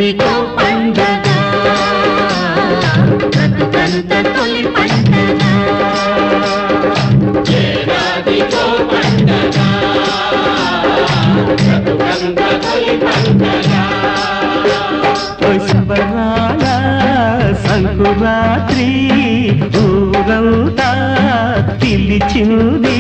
ఏడాదికో పండగ బ్రతుకంత తొలి పండగ ఏడాదికో పండగ బ్రతుకంత తొలి పండగ శుభరాల సంకురాత్రి ఊరంతా పిలిచింది